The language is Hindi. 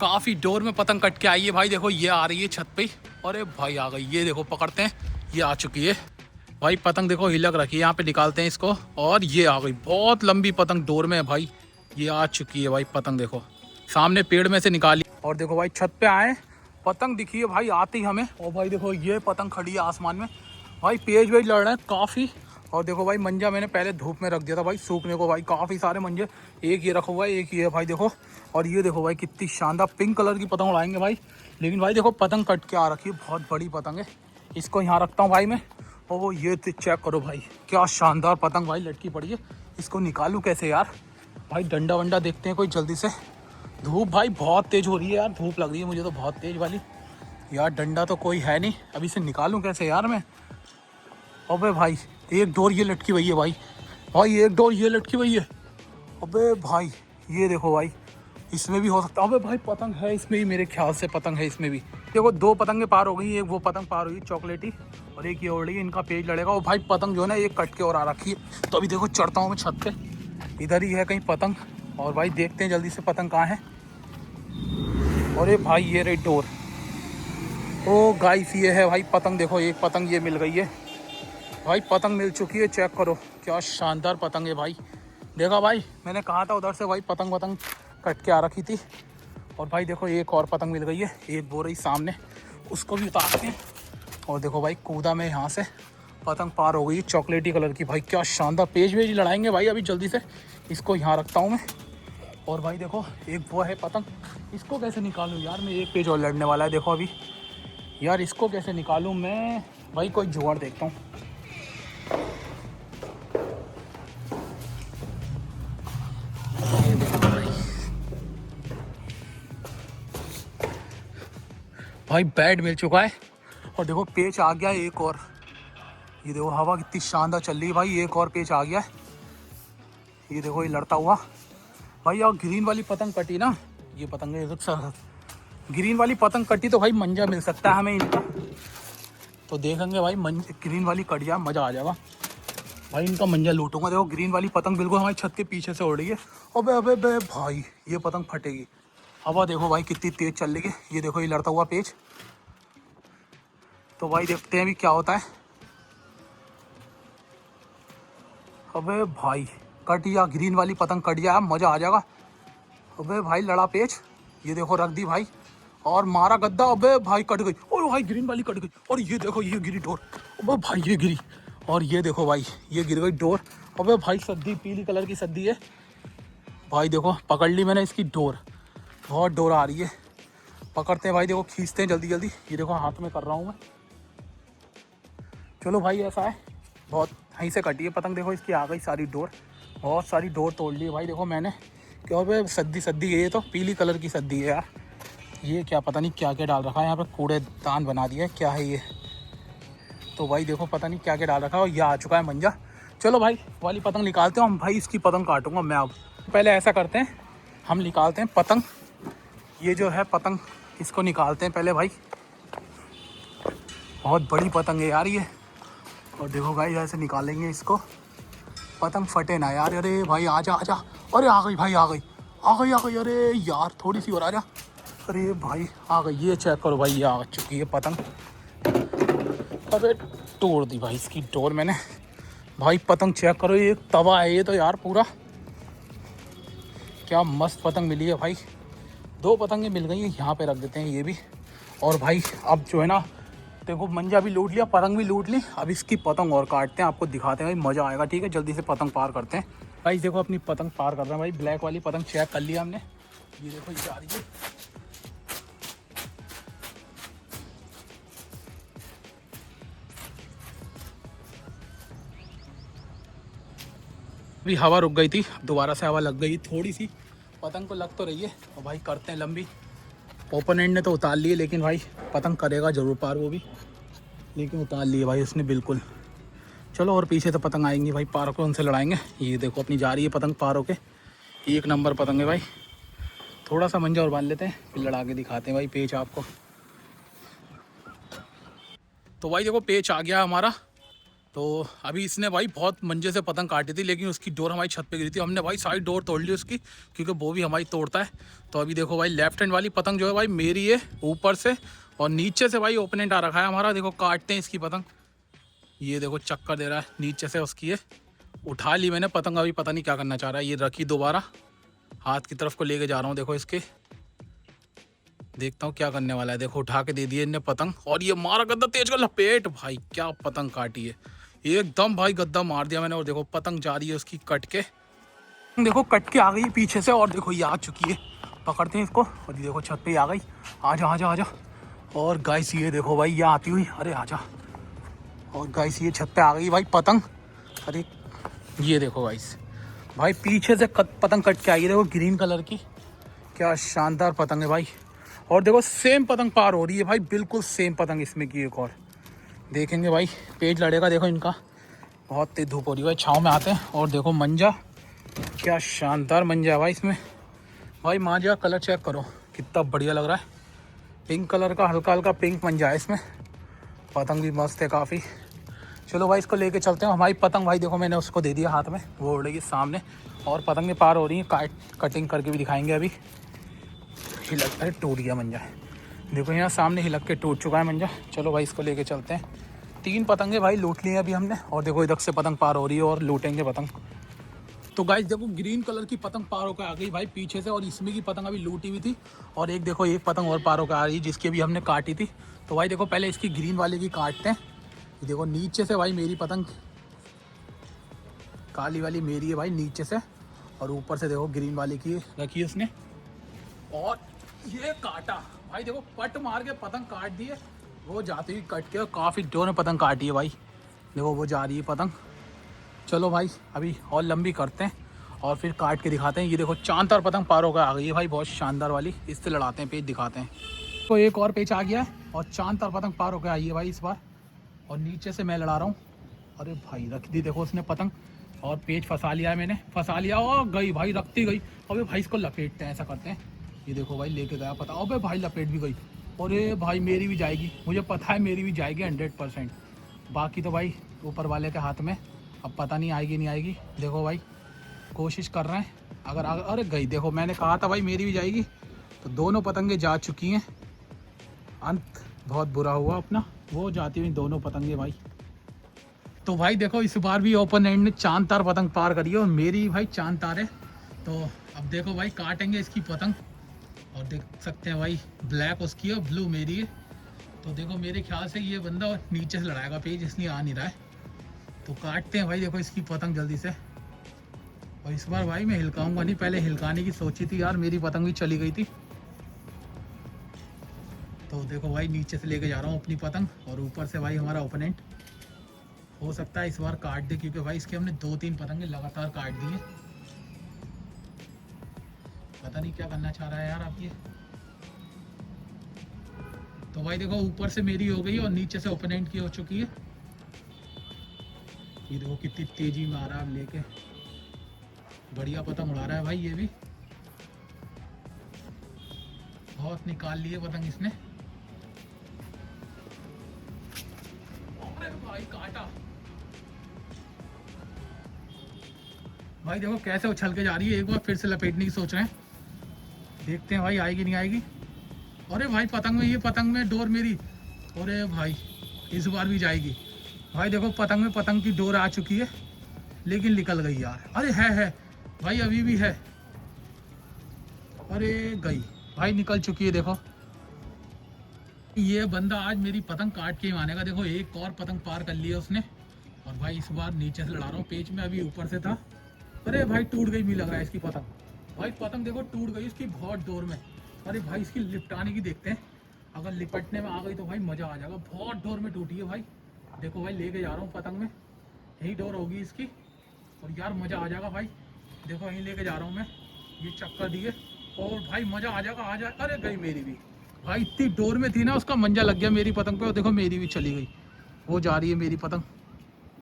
काफ़ी डोर में पतंग कट के आई है भाई। देखो ये आ रही है छत पे। अरे भाई आ गई, ये देखो पकड़ते हैं, ये आ चुकी है भाई। पतंग देखो हिलक रखी है, यहाँ पे निकालते हैं इसको। और ये आ गई, बहुत लंबी पतंग डोर में है भाई। ये आ चुकी है भाई पतंग, देखो सामने पेड़ में से निकाली। और देखो भाई छत पे आए, पतंग दिखी है भाई आती हमें। और भाई देखो ये पतंग खड़ी है आसमान में भाई। पेज वेज लड़ रहे हैं काफ़ी। और देखो भाई मंजा मैंने पहले धूप में रख दिया था भाई सूखने को भाई। काफ़ी सारे मंजे, एक ये रखा हुआ है, एक ये है भाई देखो। और ये देखो भाई कितनी शानदार पिंक कलर की पतंग उड़ाएंगे भाई। लेकिन भाई देखो पतंग कट के आ रखी है, बहुत बड़ी पतंग है। इसको यहाँ रखता हूँ भाई मैं। और ये चेक करो भाई, क्या शानदार पतंग भाई लटकी पड़ी है। इसको निकालूँ कैसे यार भाई? डंडा वंडा देखते हैं कोई जल्दी से। धूप भाई बहुत तेज़ हो रही है यार, धूप लग रही है मुझे तो बहुत तेज़ वाली यार। डंडा तो कोई है नहीं, अभी से निकालूं कैसे यार मैं? अबे भाई एक डोर ये लटकी हुई है भाई। भाई एक डोर ये लटकी हुई है। अबे भाई ये देखो भाई, इसमें भी हो सकता है। अबे भाई पतंग है इसमें भी, मेरे ख्याल से पतंग है इसमें भी। देखो दो पतंगें पार हो गई, एक वो पतंग पार हुई चॉकलेटी, और एक ये उड़ रही है। इनका पेज लड़ेगा। और भाई पतंग जो है ना एक कट के और आ रखी है। तो अभी देखो चढ़ता हूँ मैं छत पे, इधर ही है कहीं पतंग। और भाई देखते हैं जल्दी से पतंग कहाँ है। अरे भाई ये रही डोर। ओ गाइस ये है भाई पतंग। देखो एक पतंग ये मिल गई है भाई, पतंग मिल चुकी है। चेक करो क्या शानदार पतंग है भाई। देखा भाई, मैंने कहा था उधर से भाई पतंग वतंग कट के आ रखी थी। और भाई देखो एक और पतंग मिल गई है, एक बो रही सामने, उसको भी उतारते हैं। और देखो भाई कूदा में यहाँ से, पतंग पार हो गई चॉकलेटी कलर की भाई। क्या शानदार, पेज वेज लड़ाएंगे भाई अभी जल्दी से। इसको यहाँ रखता हूँ मैं। और भाई देखो एक वो है पतंग, इसको कैसे निकालूँ यार मैं? एक पेज और लड़ने वाला है देखो अभी यार। इसको कैसे निकालूँ मैं भाई? कोई जुगाड़ देखता हूँ। ये देखो भाई बैट मिल चुका है। और देखो पेच आ गया एक और। ये देखो हवा कितनी शानदार चल रही है भाई, एक और पेच आ गया है। ये देखो ये लड़ता हुआ भाई। और ग्रीन वाली पतंग कटी ना, ये पतंग ग्रीन वाली पतंग कटी तो भाई मंजा मिल सकता है हमें इनका। तो देखेंगे भाई ग्रीन वाली कट जाए, मज़ा आ जाएगा भाई। इनका मंजा लूटूंगा। देखो ग्रीन वाली पतंग बिल्कुल हमारी छत के पीछे से उड़ रही है। अबे अबे अबे भाई ये पतंग फटेगी। हवा देखो भाई कितनी तेज चल रही है। ये देखो ये लड़ता हुआ पेच। तो भाई देखते हैं अभी क्या होता है। अबे भाई कट गया, ग्रीन वाली पतंग कट गया, मज़ा आ जाएगा। अबे भाई लड़ा पेच, ये देखो रख दी भाई और मारा गद्दा। अबे भाई कट गई। और भाई ग्रीन वाली कट गई। और ये देखो ये गिरी डोर। अबे भाई ये गिरी। और ये देखो भाई ये गिर गई डोर। अबे भाई सद्दी, पीली कलर की सद्दी है भाई। देखो पकड़ ली मैंने इसकी डोर, बहुत डोर आ रही है। पकड़ते हैं भाई, देखो खींचते हैं जल्दी जल्दी। ये देखो हाथ में कर रहा हूँ मैं। चलो भाई ऐसा है, बहुत यहीं से कटी है पतंग। देखो इसकी आ गई सारी डोर, बहुत सारी डोर तोड़ ली है भाई देखो मैंने। क्यों भाई सद्दी सद्दी है, ये तो पीली कलर की सद्दी है यार। ये क्या पता नहीं क्या क्या डाल रखा है यहाँ पे, कूड़ेदान बना दिया है क्या है ये। तो भाई देखो पता नहीं क्या क्या डाल रखा है। और ये आ चुका है मंजा। चलो भाई वाली पतंग निकालते हैं हम भाई। इसकी पतंग काटूंगा मैं अब। पहले ऐसा करते हैं, हम निकालते हैं पतंग। ये जो है पतंग, इसको निकालते हैं पहले भाई। बहुत बड़ी पतंग है यार ये। और देखो भाई ऐसे निकालेंगे इसको, पतंग फटे ना यार। अरे भाई आजा आजा। अरे आ गई भाई, आ गई आ गई आ गई। अरे यार थोड़ी सी और आजा। अरे भाई आ गई। ये चेक करो भाई, ये आ चुकी है पतंग। अरे तोड़ दी भाई इसकी डोर मैंने भाई। पतंग चेक करो, ये तवा है ये तो यार पूरा। क्या मस्त पतंग मिली है भाई। दो पतंगें मिल गई हैं, यहाँ पे रख देते हैं ये भी। और भाई अब जो है ना, देखो मंजा भी लूट लिया, पतंग भी लूट ली। अब इसकी पतंग और काटते हैं, आपको दिखाते हैं भाई, मज़ा आएगा। ठीक है जल्दी से पतंग पार करते हैं भाई। देखो अपनी पतंग पार कर रहे हैं भाई। ब्लैक वाली पतंग चेक कर लिया हमने। ये देखो ये आ रही है। अभी हवा रुक गई थी, दोबारा से हवा लग गई थोड़ी सी। पतंग को लग तो रही है। और भाई करते हैं लंबी। ओपोनेंट ने तो उतार लिए, लेकिन भाई पतंग करेगा ज़रूर पार वो भी। लेकिन उतार लिए भाई उसने बिल्कुल। चलो और पीछे तो पतंग आएंगी भाई, पार को उनसे लड़ाएंगे। ये देखो अपनी जा रही है पतंग पार होके। एक नंबर पतंग है भाई। थोड़ा सा मंजा और बांध लेते हैं, फिर लड़ा के दिखाते हैं भाई पेच आपको। तो भाई देखो पेच आ गया हमारा। तो अभी इसने भाई बहुत मंजे से पतंग काटी थी, लेकिन उसकी डोर हमारी छत पे गिरी थी। हमने भाई सारी डोर तोड़ ली उसकी, क्योंकि वो भी हमारी तोड़ता है। तो अभी देखो भाई लेफ्ट हैंड वाली पतंग जो है भाई मेरी है ऊपर से, और नीचे से भाई ओपोनेंट आ रखा है हमारा। देखो काटते हैं इसकी पतंग, ये देखो चक्कर दे रहा है नीचे से उसकी है। उठा ली मैंने पतंग, अभी पता नहीं क्या करना चाह रहा है। ये रखी दोबारा हाथ की तरफ को लेके जा रहा हूँ। देखो इसके, देखता हूँ क्या करने वाला है। देखो उठा के दे दिए इनने पतंग, और ये मारा गद्दा तेज का लपेट। भाई क्या पतंग काटी है एकदम, भाई गद्दा मार दिया मैंने। और देखो पतंग जा रही है उसकी कट के, देखो कट के आ गई पीछे से, और देखो ये आ चुकी है। पकड़ते हैं इसको, और ये देखो छत पे आ गई। आजा आजा आजा। और गाइस ये देखो भाई ये आती हुई, अरे आजा। और गाइस ये छत पे आ गई भाई पतंग। अरे ये देखो गाइस, भाई पीछे से पतंग कट के आई है। देखो ग्रीन कलर की, क्या शानदार पतंग है भाई। और देखो सेम पतंग पार हो रही है भाई, बिल्कुल सेम पतंग इसमें की एक और। देखेंगे भाई पेज लड़ेगा। देखो इनका बहुत तेज धूप हो रही है भाई, छाँव में आते हैं। और देखो मंजा, क्या शानदार मंजा है भाई इसमें। भाई मांझा कलर चेक करो कितना बढ़िया लग रहा है। पिंक कलर का हल्का हल्का पिंक मंजा है इसमें। पतंग भी मस्त है काफ़ी। चलो भाई इसको लेके चलते हैं। हमारी पतंग भाई देखो मैंने उसको दे दिया हाथ में, वो उड़ेगी सामने। और पतंगें पार हो रही हैं, कटिंग करके भी दिखाएंगे अभी। हिलक, अरे टूट गया मंजा, देखो यहाँ सामने हिलक के टूट चुका है मंजा। चलो भाई इसको लेके चलते हैं। 3 पतंगे भाई लूट लिए अभी हमने, और देखो इधर से पतंग पार हो रही है और लूटेंगे पतंग। तो गाइस देखो ग्रीन कलर की पतंग पार होकर आ गई भाई पीछे से, और इसमें की पतंग अभी लूटी हुई थी। और एक देखो एक पतंग और पार होकर आ रही है जिसकी अभी हमने काटी थी। तो भाई देखो पहले इसकी ग्रीन वाले की काटते हैं। देखो नीचे से भाई मेरी पतंग, काली वाली मेरी है भाई नीचे से, और ऊपर से देखो ग्रीन वाले की रखी है उसने। और ये काटा भाई, देखो पट मार के पतंग काट दी है। वो जाती हुई कट के, और काफ़ी जोर में पतंग काटी है भाई। देखो वो जा रही है पतंग। चलो भाई अभी और लंबी करते हैं और फिर काट के दिखाते हैं। ये देखो चांद तार पतंग पार होकर आ गई है भाई, बहुत शानदार वाली। इससे लड़ाते हैं, पेच दिखाते हैं। तो एक और पेच आ गया है, और चांद तार पतंग पार होकर आई है भाई इस बार। और नीचे से मैं लड़ा रहा हूँ। अरे भाई रख दी देखो उसने पतंग, और पेच फंसा लिया है मैंने, फंसा लिया। और गई भाई, रखती गई। अबे भाई इसको लपेटते हैं, ऐसा करते हैं। ये देखो भाई लेके गया पता। अबे भाई लपेट भी गई। अरे भाई मेरी भी जाएगी, मुझे पता है मेरी भी जाएगी 100%। बाकी तो भाई ऊपर वाले के हाथ में, अब पता नहीं आएगी नहीं आएगी। देखो भाई कोशिश कर रहे हैं, अगर अरे गई। देखो मैंने कहा था भाई मेरी भी जाएगी। तो दोनों पतंगे जा चुकी हैं। अंत बहुत बुरा हुआ अपना, वो जाती हुई दोनों पतंगे भाई। तो भाई देखो इस बार भी ओपन एंड ने चांद तार पतंग पार करी है, और मेरी भाई चांद तार है। तो अब देखो भाई काटेंगे इसकी पतंग, और देख सकते हैं भाई ब्लैक उसकी है, ब्लू मेरी है। तो देखो मेरे ख्याल से ये बंदा नीचे से लड़ाएगा पेज, इसलिए आ नहीं रहा है। तो काटते हैं भाई देखो इसकी पतंग जल्दी से। और इस बार भाई मैं हिलकाऊंगा नहीं, पहले हिलकाने की सोची थी यार, मेरी पतंग भी चली गई थी। तो देखो भाई नीचे से लेके जा रहा हूँ अपनी पतंग, और ऊपर से भाई हमारा ओपोनेंट हो सकता है इस बार काट दे, क्योंकि भाई इसके हमने 2-3 पतंगे लगातार काट दी है। पता नहीं क्या करना चाह रहा है यार आप ये। तो भाई देखो ऊपर से मेरी हो गई, और नीचे से ओपोनेंट की हो चुकी है। ये देखो कितनी तेजी में आ रहा है लेके, बढ़िया पतंग उड़ा रहा है भाई ये भी। बहुत निकाल लिए पतंग इसने। भाई काटा भाई, देखो कैसे उछल के जा रही है। एक बार फिर से लपेटने की सोच रहे हैं, देखते हैं भाई आएगी नहीं आएगी। अरे भाई पतंग में, ये पतंग में डोर मेरी। अरे भाई इस बार भी जाएगी भाई। देखो पतंग में पतंग की डोर आ चुकी है, लेकिन निकल गई यार। अरे है भाई, अभी भी है। अरे गई भाई, निकल चुकी है। देखो ये बंदा आज मेरी पतंग काट के ही मानेगा। देखो एक और पतंग पार कर लिया उसने, और भाई इस बार नीचे से लड़ा रहा हूँ। पेच में अभी ऊपर से था। अरे भाई टूट गई, भी लग रहा है इसकी पतंग। भाई पतंग देखो टूट गई इसकी बहुत डोर में। अरे भाई इसकी लिपटाने की देखते हैं, अगर लिपटने में आ गई तो भाई मज़ा आ जाएगा। बहुत डोर में टूटी है भाई। देखो भाई लेके जा रहा हूँ पतंग में, यही डोर होगी इसकी, और यार मज़ा आ जाएगा भाई। देखो यहीं लेके जा रहा हूँ मैं, ये चक्कर दिए, और भाई मज़ा आ जाएगा, आ जाए। अरे गई मेरी भी भाई, इतनी डोर में थी ना, उसका मंजा लग गया मेरी पतंग पे, और देखो मेरी भी चली गई। वो जा रही है मेरी पतंग।